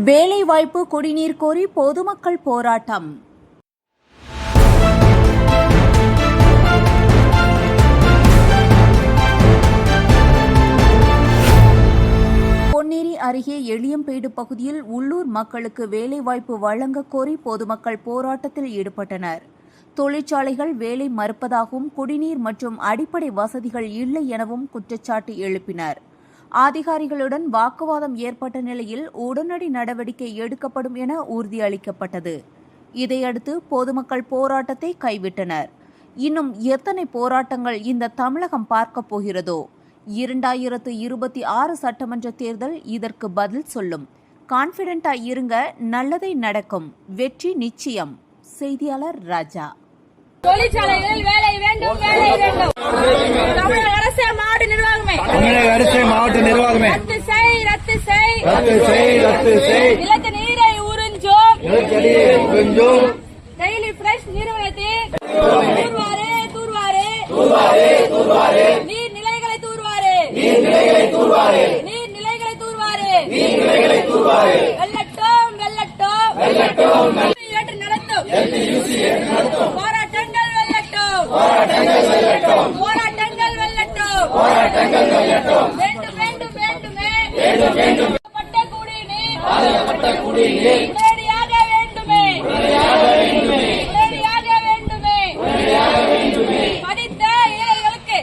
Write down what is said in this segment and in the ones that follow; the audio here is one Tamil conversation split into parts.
வேலைவாய்ப்பு குடிநீர் கோரி பொதுமக்கள் போராட்டம். பொன்னேரி அருகே எளியம்பேடு பகுதியில் உள்ளூர் மக்களுக்கு வேலைவாய்ப்பு வழங்க கோரி பொதுமக்கள் போராட்டத்தில் ஈடுபட்டனர். தொழிற்சாலைகள் வேலை மறுப்பதாகவும் குடிநீர் மற்றும் அடிப்படை வசதிகள் இல்லை எனவும் குற்றச்சாட்டு எழுப்பினர். அதிகாரிகளுடன் வாக்குவாதம் ஏற்பட்ட நிலையில் உடனடி நடவடிக்கை எடுக்கப்படும் என உறுதியளிக்கப்பட்டது. இதையடுத்து பொதுமக்கள் போராட்டத்தை கைவிட்டனர். இன்னும் எத்தனை போராட்டங்கள் இந்த தமிழகம் பார்க்கப் போகிறதோ? 2026 சட்டமன்ற தேர்தல் இதற்கு பதில் சொல்லும். கான்பிடென்டா இருங்க, நல்லதை நடக்கும், வெற்றி நிச்சயம். செய்தியாளர் ராஜா. தொழிற்சாலைகளில் வேலை வேண்டும், வேலை வேண்டும். தமிழக அரசு மாவட்ட நிர்வாகமே, ரத்து செய், ரத்து செய், ரத்து செய். நிலத்து நீரை உறிஞ்சும் டெய்லி ஃப்ரெஷ் நிறுவனத்தில் தூர்வாரே, நீர்நிலைகளை தூர்வாரே, வெள்ளட்டும், நடத்தும் போராட்டங்கள் வெள்ளட்டும், வேண்டும். குடிநீர் நேரடியாக வேண்டுமே.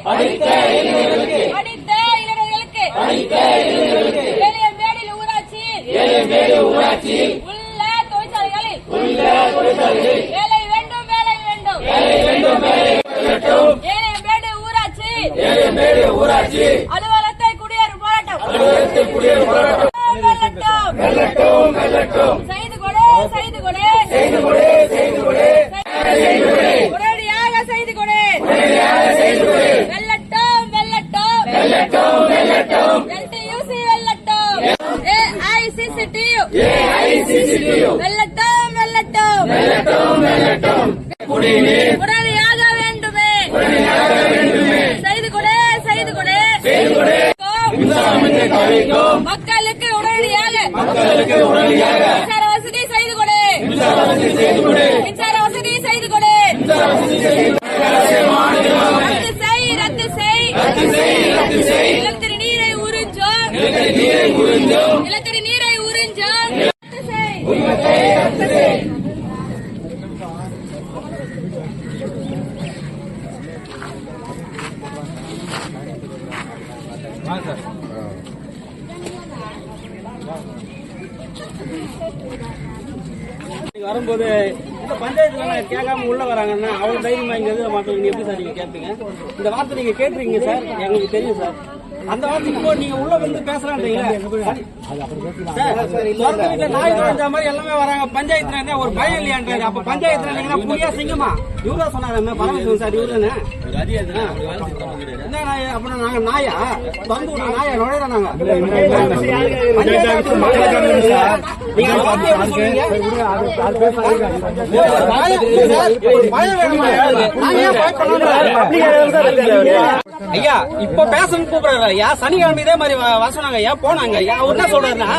படித்த இளைஞர்களுக்கு எளியம்பேடு ஊராட்சியில் உள்ள தொழிற்சாலைகளில் வேலை வேண்டும். எளியம்பேடு ஊராட்சி அலுவலகத்தை குடியேறும் போராட்டம். செய்து கொடு, உடனடியாக செய்து கொடு. வெள்ளட்டும், LTUC வெள்ளட்டும், AICCTU வெள்ளட்டும். உடனடியாக வேண்டுமே. செய்து கொடு. மக்களுக்கு உடனடியாக மின்சார வசதி செய்து கொடு. ரத்து செய். நிலத்தடி நீரை உறிஞ்சும் ரத்து செய். வரும்போது இந்த பஞ்சாயத்துல கேட்காம உள்ள வராங்கன்னா அவ்வளவு தைரியமா இங்க மாட்டோம். நீங்க எப்படி சார் நீங்க கேட்பீங்க? இந்த வார்த்தை நீங்க கேட்டுறீங்க சார், எங்களுக்கு தெரியும் சார். அந்த வார்த்தை இப்போ நீங்க உள்ள வந்து பேசலான்றீங்க. நாய் நுழைஞ்ச மாதிரி எல்லாமே வராங்க. பஞ்சாயத்துல ஒரு பயம் இல்லையான்றாரு. அப்ப பஞ்சாயத்துல நீங்கன்னா புரியா சிங்கமா இவரா சொன்னாரு பரமசிவன் சார். இவருன்னு என்ன நாய்? அப்படின்னா நாங்க நாயா திறந்து விடுற நாயா நுழையிற நாங்க ஐயா. இப்ப பேசணும் கூப்பிடுறாரு ஐயா. சனிக்கிழமை இதே மாதிரி வர சொன்னாங்க ஐயா. போனாங்க ஐயா. அவர் என்ன சொல்றாருன்னா,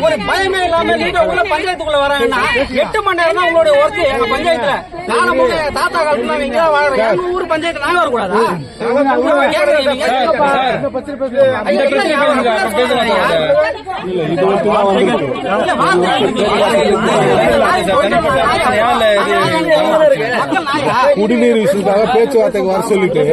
ஒரு பயமே இல்லாம நீங்க உள்ள பஞ்சாயத்துக்குள்ள வராங்கன்னா 8 மணி நேரம் தான் உங்களுடைய ஒர்க். எங்க பஞ்சாயத்துல நானும் தாத்தா காலத்துல இங்க வாழ்றேன். எங்க ஊர் பஞ்சாயத்து நாங்க வரக்கூடாதா? குடிநீர் விஷயத்தாக பேச்சுவார்த்தைக்கு வர சொல்லிட்டு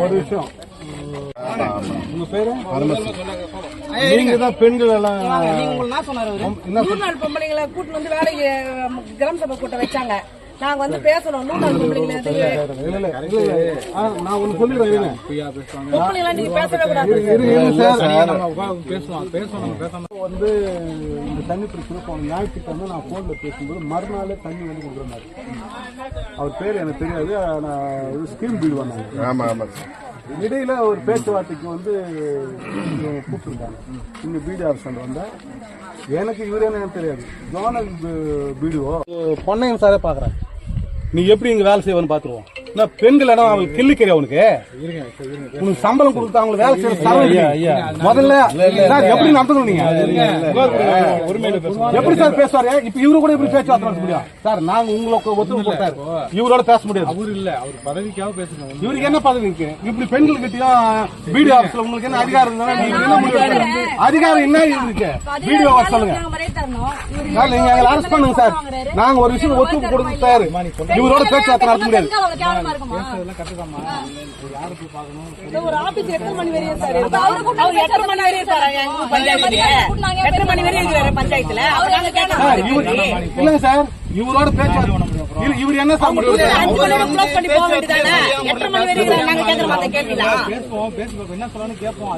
ஒரு விஷயம். உங்க பேரு நீங்க தான் பெண்கள் எல்லாம் பொம்பளைங்களை கூட்டு வந்து வேலைக்கு கிராம சபை கூட்டம் வச்சாங்க. நாங்க வந்து பேசணும். நான் ஒண்ணு சொல்லிடுறேன். நீங்க பேசவே கூடாது. வந்து இந்த தண்ணி பிரச்சனை போன ஞாயிற்றுக்கிழமை நான் போன்ல பேசும்போது மறுநாளே தண்ணி வந்து கொடுக்குறாரு. அவர் பேர் எனக்கு தெரியாது. ஸ்கீம் பில் பண்ணாங்க. இடையில ஒரு பேச்சுவார்த்தைக்கு வந்து கூப்பிட்டுருக்காங்க. இங்க பிடிஓ ஆஃபீஸர் வந்தா எனக்கு இவரே எனக்கு தெரியாது. ஜோனல் பிடிஓ பொன்னையன் சாரே பாக்குறேன். நீ எப்படி இங்க வேலை செய்வன்னு பாத்துருவோம். நான் பெண்கள் இடம் அவங்களுக்கு கிள்ளிக்கிறேன். உனக்கு உனக்கு சம்பளம் கொடுத்தா அவங்களுக்கு வேலை செய்ய முதல்ல எப்படி நடத்தணும் நீங்க? எப்படி சார் பேசுவாரு? இப்ப இவரு கூட எப்படி பேச்சுவார்த்தை நடத்த முடியும் சார்? நாங்க உங்களுக்கு ஒத்துழைப்பு கொடுத்தாரு, இவரோட பேச முடியாது. அவரு இல்ல, அவர் பதவிக்காக பேசணும். இவருக்கு என்ன பதவி இருக்கு? இப்படி பெண்கள் கிட்டயும் பிடிஓ ஆஃபீஸ்ல உங்களுக்கு என்ன அதிகாரம் இருந்தா நீங்க என்ன முடிவு? அதிகாரம் என்ன இருக்கு? பிடிஓ சொல்லுங்க சார். நீங்க எங்களை அரெஸ்ட் பண்ணுங்க சார். நாங்க ஒரு விஷயம் ஒத்துழைப்பு கொடுத்தாரு, இவரோட பேச்சுவார்த்தை நடத்த முடியாது. ஒரு ஆபீஸ் 8 மணி வரையும் சார். அவருக்கு 8 மணி வரையும் சார். எங்க பஞ்சாயத்துல 8 மணி வரையும் இருக்கிறாரு பஞ்சாயத்துல. இல்லங்க சார், இவரோட பேச்சுவார்த்தை இவர் என்ன சார் முடியும்? 5 மணி வரைக்கும் க்ளோஸ் பண்ணி போக வேண்டியதானே? 8 மணி வரையும் நாங்க கேக்குற மாதிரி கேட்கல. என்ன சொல்லணும் கேட்போம்.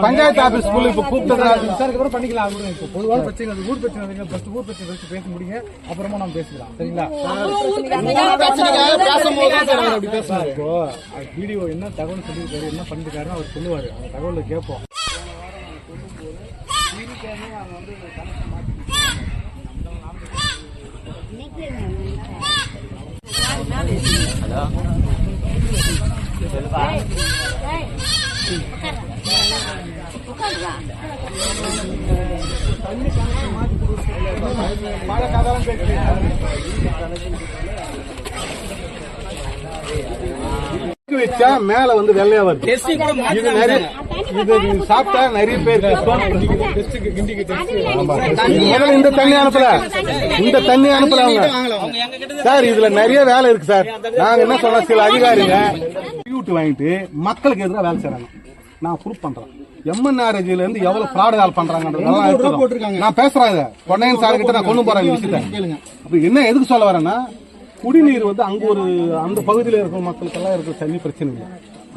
பஞ்சாயத்து ஆபீஸ் இப்ப கூப்பிட்டு பண்ணிக்கலாம். பொதுவான பிரச்சனை ஊர் பிரச்சனை ஊர் பிரச்சனை பேச முடியுங்க. அப்புறமா நம்ம பேசலாம். சரிங்களா? வீடியோ என்ன தகவல் சொல்லியிருக்காரு, என்ன பண்ணிருக்காருன்னு அவர் சொல்லுவாரு. அந்த தகவலை கேட்போம். வச்சா மேல வந்து வெள்ளையா வருது. இது நிறைய இது சாப்பிட்டா நிறைய பேருக்கு இந்த தண்ணி அனுப்பல, இந்த தண்ணி அனுப்பல சார். இதுல நிறைய வேலை இருக்கு சார். நாங்க என்ன சொல்றோம், சில அதிகாரிங்க வாங்கிட்டு மக்களுக்கு எதிராக வேலை செய்யறாங்க. நான் ப்ரூவ் பண்றேன். எம்என்ஆர்ஜில இருந்து எவ்வளவு ஃப்ராட் வேலை பண்றாங்க நான் பேசுறேன். பொன்னையன் சார் கிட்ட நான் கொண்டு போறேன் விஷயத்த. அப்ப என்ன எதுக்கு சொல்ல வரேன்னா, குடிநீர் வந்து அங்க ஒரு அந்த பகுதியில இருக்கிற மக்களுக்கெல்லாம் இருக்கிற தண்ணி பிரச்சனை இல்லை.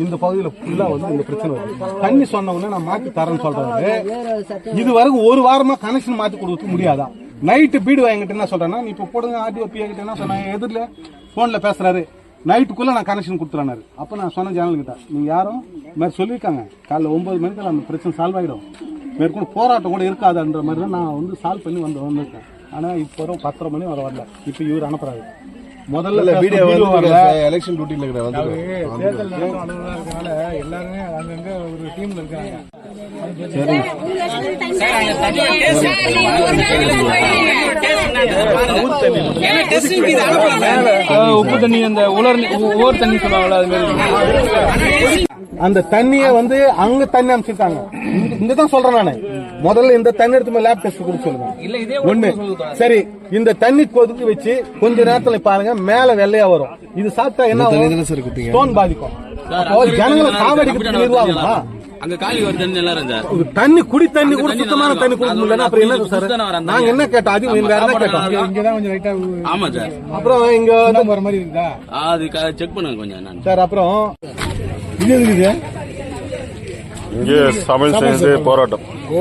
இந்த பகுதியில ஃபுல்லா வந்து இந்த பிரச்சனை வருது. தண்ணி சொன்ன உடனே நான் மாத்தி தரேன்னு சொல்றாரு. இது வரைக்கும் ஒரு வாரமா கனெக்ஷன் மாத்தி கொடுக்க முடியாதா? நைட்டு பீடு என்கிட்ட என்ன சொல்றேன்னா, நீ இப்ப போடுங்க ஆர்டிஓ பி கிட்ட என்ன சொன்னாங்க, எதிரில போன்ல பேசுறாரு, நைட்டுக்குள்ள நான் கனெக்ஷன் கொடுத்துறாரு. அப்ப நான் சொன்ன ஜனல் கிட்ட, நீங்க யாரும் மாதிரி சொல்லியிருக்காங்க, காலைல 9 மணிக்கு அந்த பிரச்சனை சால்வ் ஆகிடும், மேற்கொண்டு போராட்டம் கூட இருக்காதுன்ற மாதிரி தான் நான் வந்து சால்வ் பண்ணி வந்திருக்கேன். ஆனா இப்போ வரும் 10:30 மணி வர வரல. இப்ப இவர் அனுப்புறாரு. முதல்ல வீடியோ வரல, எலெக்ஷன் டியூட்டில இருக்கிற தேர்தல் இருக்கனால எல்லாருமே அங்கங்க ஒரு டீம்ல இருக்காங்க. உப்பு தண்ணி, அந்த உலர் தண்ணி சொல்லுவாங்கல்ல, அது மாதிரி அந்த தண்ணிய வந்து அங்க தண்ணி அமைச்சிருக்காங்க. இங்கதான் சொல்றேன் நானு. முதல்ல இந்த தண்ணி எடுத்து லேப் டெஸ்ட் கொடுத்து சொல்லுங்க. ஒண்ணு சரி, இந்த தண்ணி கொதிக்க வச்சு கொஞ்ச நேரத்துல பாருங்க மேல வெள்ளையா வரும். இது சாப்பிட்டா என்ன ஸ்டோன் பாதிக்கும். ஜனங்களை சாவடிக்க நிர்வாகமா அங்க காலி ஒரு தண்ணி நல்லா இருந்தா தண்ணி குடி தண்ணி கூட சுத்தமான தண்ணி கொடுக்க முடியல. அப்புறம் என்ன சார் நாங்க என்ன கேட்டோம்? அது வேற என்ன கேட்டோம்? இங்கதான் கொஞ்சம் லைட்டா. ஆமா சார். அப்புறம் இங்க வர மாதிரி இருக்குதா? அது செக் பண்ணுங்க கொஞ்சம் சார். அப்புறம் இது இருக்குது இங்கே தமிழ் சேர்ந்து போராட்டம். ஓ,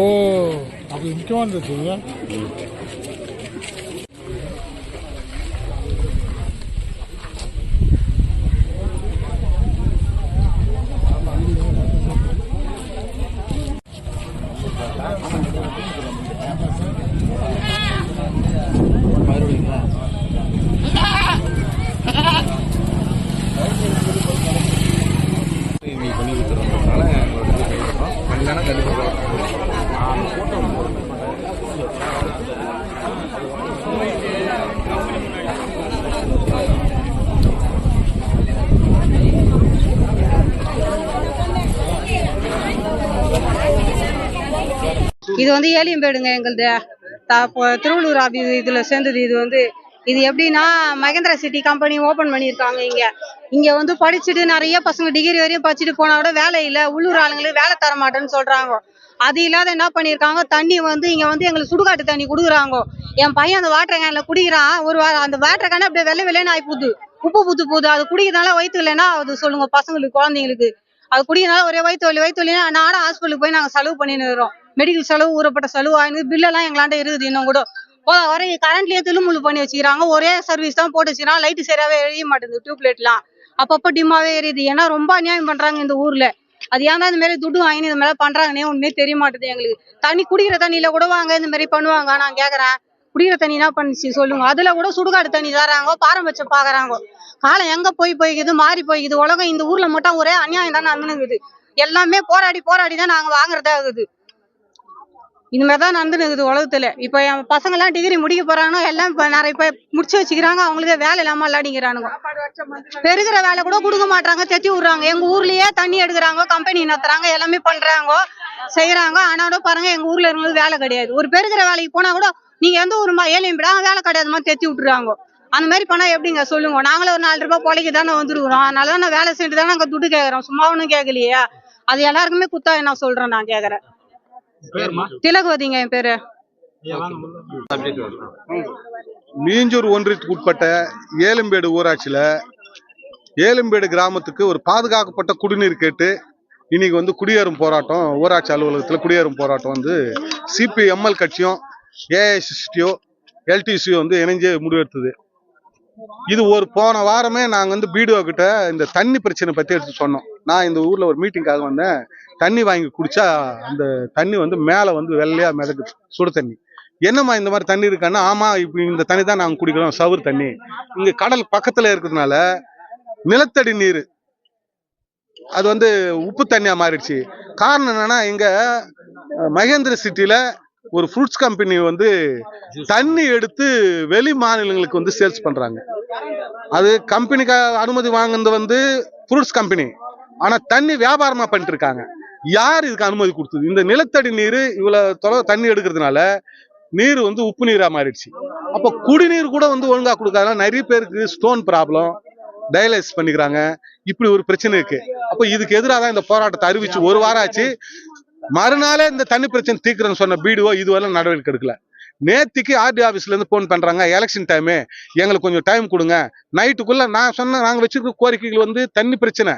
அது முக்கியமானது. இது வந்து ஏலியம்பேடுங்க. எங்களுது திருவள்ளூர் ஆபீஸ் இதுல சேர்ந்தது. இது எப்படின்னா, மகேந்திரா சிட்டி கம்பெனி ஓபன் பண்ணியிருக்காங்க. இங்க வந்து படிச்சுட்டு நிறைய பசங்க டிகிரி வரையும் படிச்சுட்டு போனா கூட வேலை இல்லை, உள்ளூர் ஆளுங்களுக்கு வேலை தர மாட்டேன்னு சொல்றாங்க. அது இல்லாத என்ன பண்ணிருக்காங்க, தண்ணி வந்து இங்க வந்து எங்களுக்கு சுடுகாட்டு தண்ணி குடுக்குறாங்க. என் பையன் அந்த வாட்டர் கேன்ல குடிக்கிறான். அந்த வாட்டர் கேன் அப்படியே வெள்ளை வெள்ளைன்னு ஆகி போகுது, உப்பு புத்து போகுது. அது குடிக்கிறதுனால வயிற்று இல்லைன்னா அது சொல்லுங்க பசங்களுக்கு, குழந்தைங்களுக்கு. அது குடிக்கிறதுனால ஒரே வயிற்று வலி. நானும் ஹாஸ்பிட்டலுக்கு போய் நாங்க செலவு பண்ணின்னு இருக்கிறோம். மெடிக்கல் செலவு, ஊறப்பட்ட செலவு ஆயிடுது. பில்லெல்லாம் எங்களாண்ட இருக்குது. இன்னும் கூட வரை கரண்ட்லயே தில்லுமுள்ளு பண்ணி வச்சுக்கிறாங்க. ஒரே சர்வீஸ் தான் போட்டு வச்சுக்கிறாங்க. லைட்டு சரியாவே எழிய மாட்டேங்குது, டியூப் லைட்லாம். அப்பப்போ டிம்மாவே எரியுது. ஏன்னா ரொம்ப அநியாயம் பண்றாங்க இந்த ஊர்ல. அது ஏன்னா இந்த மாதிரி துட்டு வாங்கி இந்த மாதிரி பண்றாங்கன்னே ஒண்ணுமே தெரிய மாட்டேது எங்களுக்கு. தண்ணி குடிக்கிற தண்ணியில கூட வாங்க இந்த மாதிரி பண்ணுவாங்க. நான் கேக்குறேன், குடிக்கிற தண்ணி என்ன பண்ணுச்சு சொல்லுங்க. அதுல கூட சுடுகாடு தண்ணி தராங்க, பாரம்பட்சம் பாக்குறாங்க. காலம் எங்க போய்க்குது, மாறி போய்க்குது உலகம். இந்த ஊர்ல மட்டும் ஒரே அநியாயம் தான் நடந்துனுக்குது. எல்லாமே போராடி தான் நாங்க வாங்குறதா இருக்குது. இந்த மாதிரி தான் நடந்துனுக்குது உலகத்துல. இப்ப என் பசங்க எல்லாம் டிகிரி முடிக்க போறாங்க, எல்லாம் இப்ப நிறைய பேர் முடிச்சு வச்சுக்கிறாங்க. அவங்களுக்கு வேலை இல்லாம விளையாடிக்கிறானுங்க. பெருகிற வேலை கூட கொடுக்க மாட்டாங்க, தெத்தி விடுறாங்க. எங்க ஊர்லயே தண்ணி எடுக்கிறாங்க, கம்பெனி நடத்துறாங்க, எல்லாமே பண்றாங்க செய்யறாங்க. ஆனாலும் பாருங்க எங்க ஊர்ல இருக்கிறது வேலை கிடையாது. ஒரு பெருகிற வேலைக்கு போனா கூட நீங்க எந்த ஊர் ஏழையும் விட வேலை கிடையாதுமா தெத்தி விட்டுறாங்க. அந்த மாதிரி பண்ணா எப்படிங்க சொல்லுங்க. நாங்களும் ஒரு 4 ரூபாய் பொழைக்க தானே வந்துருக்குறோம். அதனாலதான் நான் வேலை செஞ்சு தானே அங்க துட்டு கேக்குறோம், சும்மா ஒண்ணும் கேட்கலையே. அது எல்லாருக்குமே குத்தா என்ன சொல்றேன் நான் கேக்குறேன். திலகவதிங்க என் பேரு. மீஞ்சூர் ஒன்றியத்துக்கு உட்பட்ட ஏலம்பேடு ஊராட்சியில ஏலம்பேடு கிராமத்துக்கு ஒரு பாதுகாக்கப்பட்ட குடிநீர் கேட்டு இன்னைக்கு வந்து குடியேறும் போராட்டம், ஊராட்சி அலுவலகத்தில் குடியேறும் போராட்டம் வந்து சிபிஎம்எல் கட்சியும் ஏஐசிசியோ எல்டிசியோ வந்து இணைஞ்சு முடிவெடுத்தது. இது ஒரு போன வாரமே நாங்கள் வந்து பிடிஓ கிட்ட இந்த தண்ணி பிரச்சனை பற்றி எடுத்து சொன்னோம். நான் இந்த ஊரில் ஒரு மீட்டிங்காக வந்தேன். தண்ணி வாங்கி குடிச்சா அந்த தண்ணி வந்து மேலே வந்து வெள்ளையா மிதக்குது, சுடு தண்ணி. என்னம்மா இந்த மாதிரி தண்ணி இருக்கான்னா, ஆமா இப்போ இந்த தண்ணி தான் நாங்கள் குடிக்கிறோம், சவுறு தண்ணி. இங்கே கடல் பக்கத்தில் இருக்கிறதுனால நிலத்தடி நீர் அது வந்து உப்பு தண்ணியா மாறிடுச்சு. காரணம் என்னன்னா, இங்க மகேந்திர சிட்டில ஒரு ஃப்ரூட்ஸ் கம்பெனி வந்து தண்ணி எடுத்து வெளி மாநிலங்களுக்கு வந்து சேல்ஸ் பண்றாங்க. அது கம்பெனிக்கு அனுமதி வாங்குறது வந்து ஃப்ரூட்ஸ் கம்பெனி, ஆனா தண்ணி வியாபாரமா பண்ணிட்டு இருக்காங்க. யார் இதுக்கு அனுமதி கொடுத்தது? இந்த நிலத்தடி நீர் இவ்வளவு தொலைவு தண்ணி எடுக்கிறதுனால நீர் வந்து உப்பு நீரா மாறிடுச்சு. அப்ப குடிநீர் கூட வந்து ஒழுங்கா கொடுக்காதனால நிறைய பேருக்கு ஸ்டோன் ப்ராப்ளம், டயலைசிஸ் பண்ணிக்கிறாங்க. இப்படி ஒரு பிரச்சனை இருக்கு. அப்ப இதுக்கு எதிராக தான் இந்த போராட்டத்தை அறிவிச்சு ஒரு வாரம் ஆச்சு. மறுநாளே இந்த தண்ணி பிரச்சனை தீர்க்கிறேன்னு சொன்ன பிடிஓ இதுவரை நடவடிக்கை எடுக்கல. நேத்திக்கு ஆர்டி ஆபீஸ்ல இருந்து போன் பண்றாங்க, எலெக்ஷன் டைமு எங்களுக்கு கொஞ்சம் டைம் கொடுங்க. நைட்டுக்குள்ள நான் சொன்ன நாங்க வச்சிருக்க கோரிக்கைகள் வந்து தண்ணி பிரச்சனை,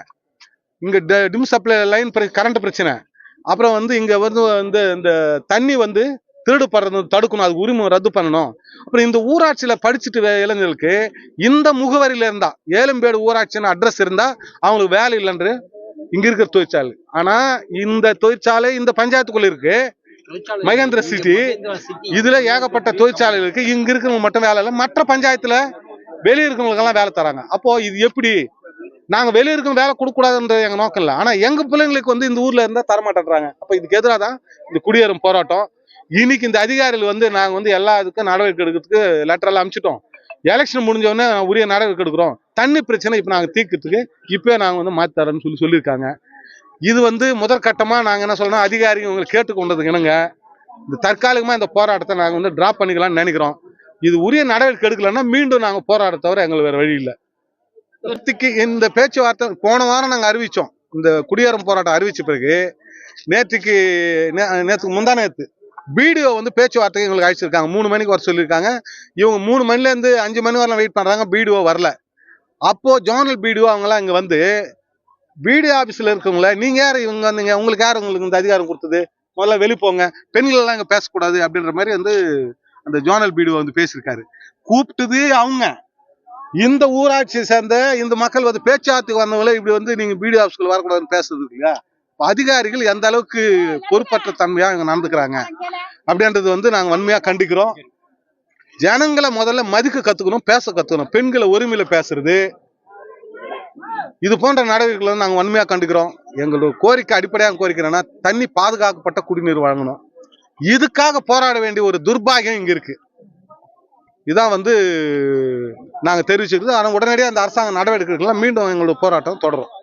இங்க டிம் சப்ளை லைன் கரண்ட் பிரச்சனை, அப்புறம் வந்து இங்க வந்து இந்த தண்ணி வந்து திருடுப்படுறது தடுக்கணும், அதுக்கு உரிமை ரத்து பண்ணணும். அப்புறம் இந்த ஊராட்சியில படிச்சுட்டு இளைஞர்களுக்கு இந்த முகவரியில இருந்தா, ஏலம்பேடு ஊராட்சின்னு அட்ரஸ் இருந்தா அவங்களுக்கு வேலை இல்லைன்று இங்க இருக்கிற தொழிற்சாலை. ஆனா இந்த தொழிற்சாலை இந்த பஞ்சாயத்துக்குள்ள இருக்கு, மகேந்திர சிட்டி. இதுல ஏகப்பட்ட தொழிற்சாலைகள் இருக்கு. இங்க இருக்கிறவங்க மட்டும் வேலை இல்லை, மற்ற பஞ்சாயத்துல வெளியே இருக்கிறவங்களுக்கு எல்லாம் வேலை தராங்க. அப்போ இது எப்படி? நாங்க வெளியே இருக்க வேலை கொடுக்க கூடாதுன்ற எங்க நோக்கம் இல்லை, ஆனா எங்க பிள்ளைங்களுக்கு வந்து இந்த ஊர்ல இருந்தா தரமாட்டேன்றாங்க. அப்ப இதுக்கு எதிராக தான் இந்த குடியேறும் போராட்டம். இன்னைக்கு இந்த அதிகாரிகள் வந்து நாங்க வந்து எல்லா இதுக்கும் நடவடிக்கை எடுக்கிறதுக்கு லெட்டர் எல்லாம் அனுப்பிச்சிட்டோம். எலெக்ஷன் முடிஞ்சவொடனே உரிய நடவடிக்கை எடுக்கிறோம். தண்ணி பிரச்சனை இப்ப நாங்க தீர்க்கிறதுக்கு இப்பவே நாங்க வந்து மாத்தி தரோம்னு சொல்லியிருக்காங்க. இது வந்து முதற்கட்டமா நாங்க என்ன சொல்றோம், அதிகாரிகள் உங்களை கேட்டுக்கொண்டதுக்கு என்னங்க, இந்த தற்காலிகமா இந்த போராட்டத்தை நாங்க வந்து டிராப் பண்ணிக்கலாம்னு நினைக்கிறோம். இது உரிய நடவடிக்கை எடுக்கலன்னா மீண்டும் நாங்க போராட்ட தவிர எங்களுக்கு வேற வழி இல்லை. இந்த பேச்சுவார்த்தை போன வாரம் நாங்க அறிவிச்சோம். இந்த குடியேறும் போராட்டம் அறிவிச்ச பிறகு நேற்றுக்கு முந்தானேத்து பிடிஓ வந்து பேச்சுவார்த்தைக்கு எங்களுக்கு அழைச்சிருக்காங்க. 3 மணிக்கு வர சொல்லியிருக்காங்க. இவங்க 3 மணில இருந்து 5 மணி வரலாம் வெயிட் பண்றாங்க, பிடிஓ வரல. அப்போ ஜோனல் பிடிஓ அவங்க எல்லாம் இங்க வந்து பிடிஓ ஆபீஸ்ல இருக்கவங்கள, நீங்க யாரு இவங்க வந்தீங்க, உங்களுக்கு யாரு உங்களுக்கு இந்த அதிகாரம் கொடுத்தது, முதல்ல வெளிப்போங்க, பெண்கள் எல்லாம் இங்க பேசக்கூடாது அப்படின்ற மாதிரி வந்து அந்த ஜோனல் பிடிஓ வந்து பேசியிருக்காரு. கூப்பிட்டது அவங்க, இந்த ஊராட்சியை சேர்ந்த இந்த மக்கள் வந்து பேச்சுவார்த்தைக்கு வந்தவங்கள இப்படி வந்து நீங்க பிடிஓ ஆபீஸ்க்குள்ள வரக்கூடாதுன்னு பேசுறது இல்லையா? அதிகாரிகள் எந்த அளவுக்கு பொறுப்பற்ற தன்மையா இங்க நடந்துக்கிறாங்க அப்படின்றது வந்து நாங்க வன்மையா கண்டிக்கிறோம். ஜனங்களை முதல்ல மதிக்க கத்துக்கணும், பேச கத்துக்கணும். பெண்களை உரிமையில பேசுறது, இது போன்ற நடவடிக்கைகளை நாங்க வன்மையா கண்டிக்கிறோம். எங்களோட கோரிக்கை அடிப்படையாக கோரிக்கிறேன்னா தண்ணி பாதுகாக்கப்பட்ட குடிநீர் வழங்கணும். இதுக்காக போராட வேண்டிய ஒரு துர்பாகியம் இங்க இருக்கு. இதான் வந்து நாங்க தெரிவிச்சிருக்கோம். ஆனா உடனடியாக அந்த அரசாங்க நடவடிக்கைகள் மீண்டும் எங்களோட போராட்டம் தொடரும்.